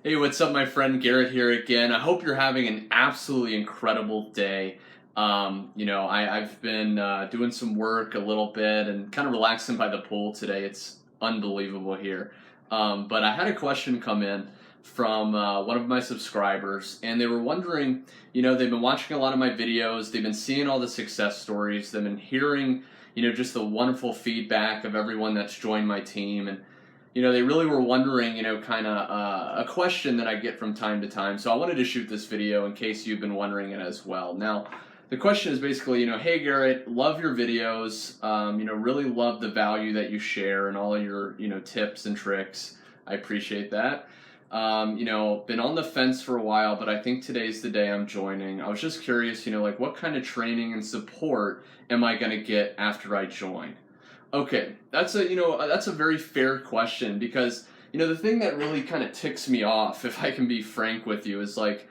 Hey, what's up, my friend Garrett here again. I hope you're having an absolutely incredible day. I've been doing some work a little bit and kind of relaxing by the pool today. It's unbelievable here. But I had a question come in from one of my subscribers, and they were wondering, they've been watching a lot of my videos, they've been seeing all the success stories, they've been hearing, just the wonderful feedback of everyone that's joined my team. And they really were wondering, kind of a question that I get from time to time. So I wanted to shoot this video in case you've been wondering it as well. Now, the question is basically, hey Garrett, love your videos. Really love the value that you share and all of your, tips and tricks. I appreciate that. Been on the fence for a while, but I think today's the day I'm joining. I was just curious, like what kind of training and support am I going to get after I join? Okay, that's a very fair question because the thing that really kind of ticks me off, if I can be frank with you, is like,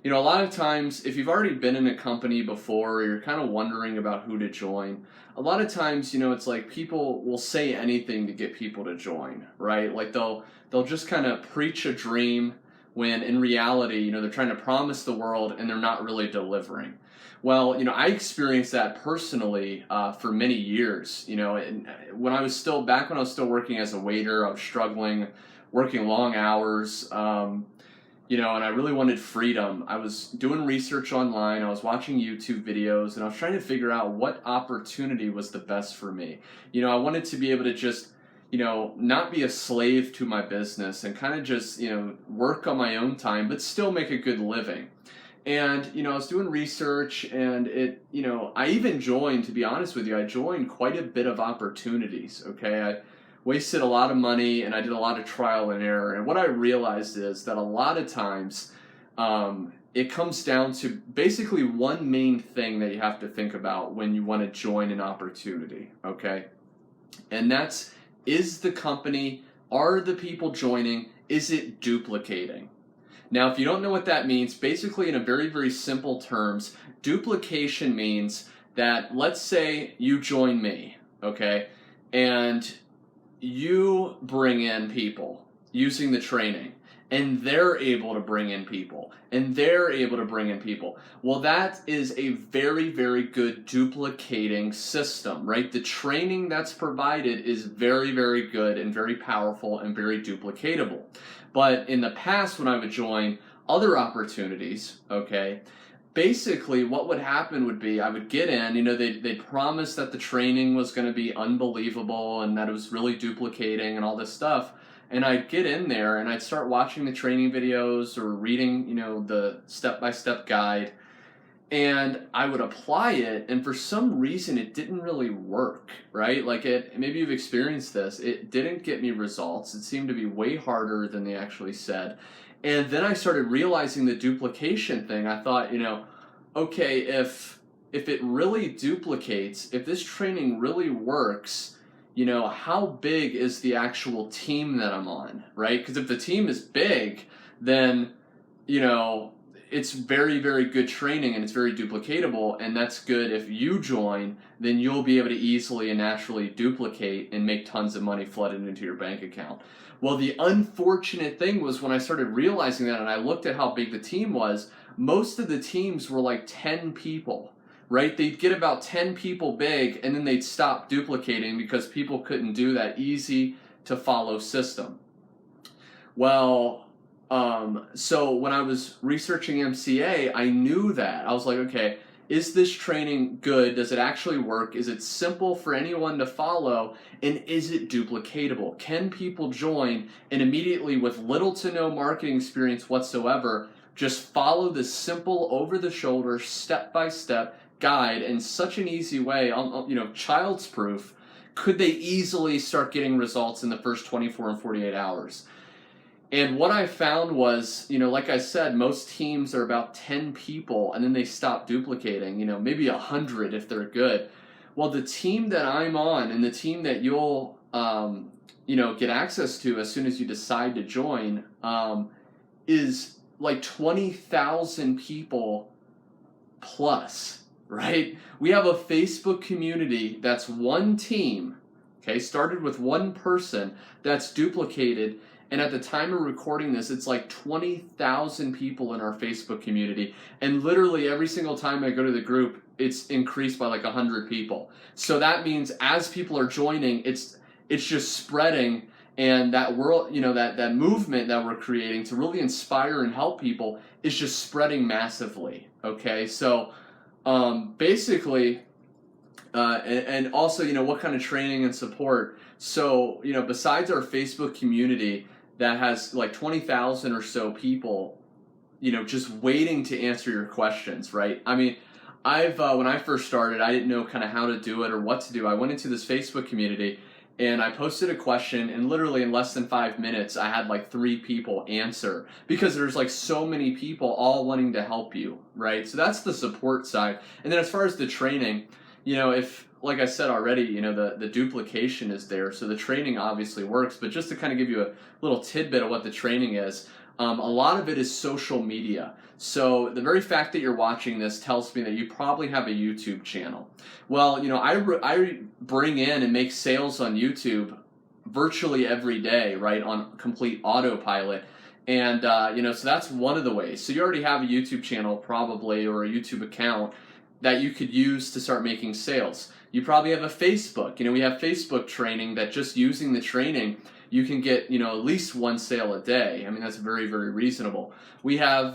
a lot of times if you've already been in a company before or you're kind of wondering about who to join, a lot of times, it's like people will say anything to get people to join, right? Like they'll just kind of preach a dream when in reality, they're trying to promise the world and they're not really delivering. Well, I experienced that personally for many years. And when I was still working as a waiter, I was struggling, working long hours. And I really wanted freedom. I was doing research online, I was watching YouTube videos, and I was trying to figure out what opportunity was the best for me. I wanted to be able to just, not be a slave to my business and kind of just, work on my own time, but still make a good living. And, I was doing research and I even joined, to be honest with you, I joined quite a bit of opportunities, okay? I wasted a lot of money and I did a lot of trial and error. And what I realized is that a lot of times it comes down to basically one main thing that you have to think about when you want to join an opportunity, okay? And that's, is the company, are the people joining, is it duplicating? Now, if you don't know what that means, basically in a very, very simple terms, duplication means that let's say you join me, okay, and you bring in people using the training, and they're able to bring in people, and they're able to bring in people. Well, that is a very, very good duplicating system, right? The training that's provided is very, very good and very powerful and very duplicatable. But in the past, when I would join other opportunities, okay, basically what would happen would be I would get in, they'd promise that the training was going to be unbelievable and that it was really duplicating and all this stuff. And I'd get in there and I'd start watching the training videos or reading, the step-by-step guide. And I would apply it, and for some reason it didn't really work, right? Like maybe you've experienced this. It didn't get me results. It seemed to be way harder than they actually said. And then I started realizing the duplication thing. I thought, okay, if it really duplicates, if this training really works, how big is the actual team that I'm on, right? Because if the team is big, then, it's very, very good training and it's very duplicatable, and that's good. If you join, then you'll be able to easily and naturally duplicate and make tons of money flooded into your bank account. Well, the unfortunate thing was when I started realizing that and I looked at how big the team was, most of the teams were like 10 people, right? They'd get about 10 people big and then they'd stop duplicating because people couldn't do that easy to follow system. Well, so when I was researching MCA, I knew that. I was like, okay, is this training good? Does it actually work? Is it simple for anyone to follow? And is it duplicatable? Can people join and immediately with little to no marketing experience whatsoever, just follow this simple over-the-shoulder, step-by-step guide in such an easy way, child's proof, could they easily start getting results in the first 24 and 48 hours? And what I found was, like I said, most teams are about 10 people and then they stop duplicating, maybe 100 if they're good. Well, the team that I'm on and the team that you'll, get access to as soon as you decide to join is like 20,000 people plus, right? We have a Facebook community that's one team, okay, started with one person that's duplicated. And at the time of recording this, it's like 20,000 people in our Facebook community. And literally every single time I go to the group, it's increased by like 100 people. So that means as people are joining, it's just spreading. And that world, that movement that we're creating to really inspire and help people is just spreading massively. Okay, so basically, and also, what kind of training and support. So, besides our Facebook community that has like 20,000 or so people, just waiting to answer your questions, right? I mean, when I first started, I didn't know kind of how to do it or what to do. I went into this Facebook community and I posted a question, and literally in less than 5 minutes, I had like 3 people answer, because there's like so many people all wanting to help you, right? So that's the support side. And then as far as the training, if, like I said already, the duplication is there, so the training obviously works. But just to kind of give you a little tidbit of what the training is, a lot of it is social media. So the very fact that you're watching this tells me that you probably have a YouTube channel. Well, I bring in and make sales on YouTube virtually every day, right, on complete autopilot. And, so that's one of the ways. So you already have a YouTube channel probably, or a YouTube account that you could use to start making sales. You probably have a Facebook. We have Facebook training that just using the training, you can get, at least 1 sale a day. I mean, that's very, very reasonable. We have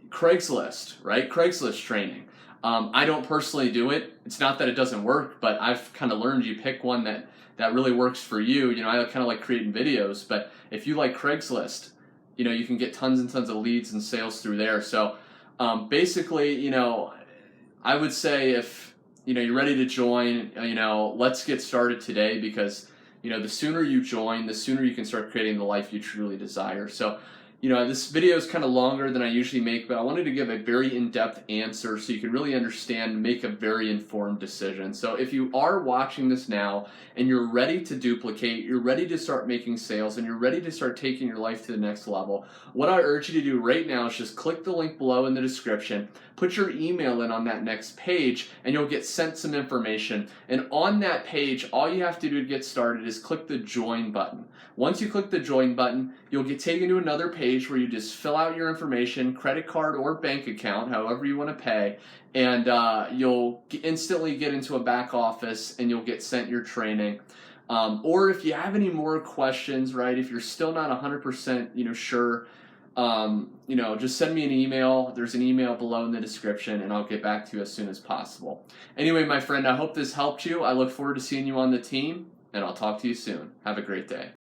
Craigslist, right? Craigslist training. I don't personally do it. It's not that it doesn't work, but I've kind of learned you pick one that really works for you. I kind of like creating videos, but if you like Craigslist, you can get tons and tons of leads and sales through there. So basically, I would say if, you're ready to join, let's get started today, because, the sooner you join, the sooner you can start creating the life you truly desire. So, this video is kind of longer than I usually make, but I wanted to give a very in-depth answer so you can really understand and make a very informed decision. So if you are watching this now and you're ready to duplicate, you're ready to start making sales, and you're ready to start taking your life to the next level, what I urge you to do right now is just click the link below in the description, put your email in on that next page, and you'll get sent some information. And on that page, all you have to do to get started is click the join button. Once you click the join button, you'll get taken to another page where you just fill out your information, credit card or bank account, however you want to pay, and you'll instantly get into a back office and you'll get sent your training. Or if you have any more questions, right, if you're still not 100% sure, just send me an email. There's an email below in the description, and I'll get back to you as soon as possible. Anyway, my friend, I hope this helped you. I look forward to seeing you on the team, and I'll talk to you soon. Have a great day.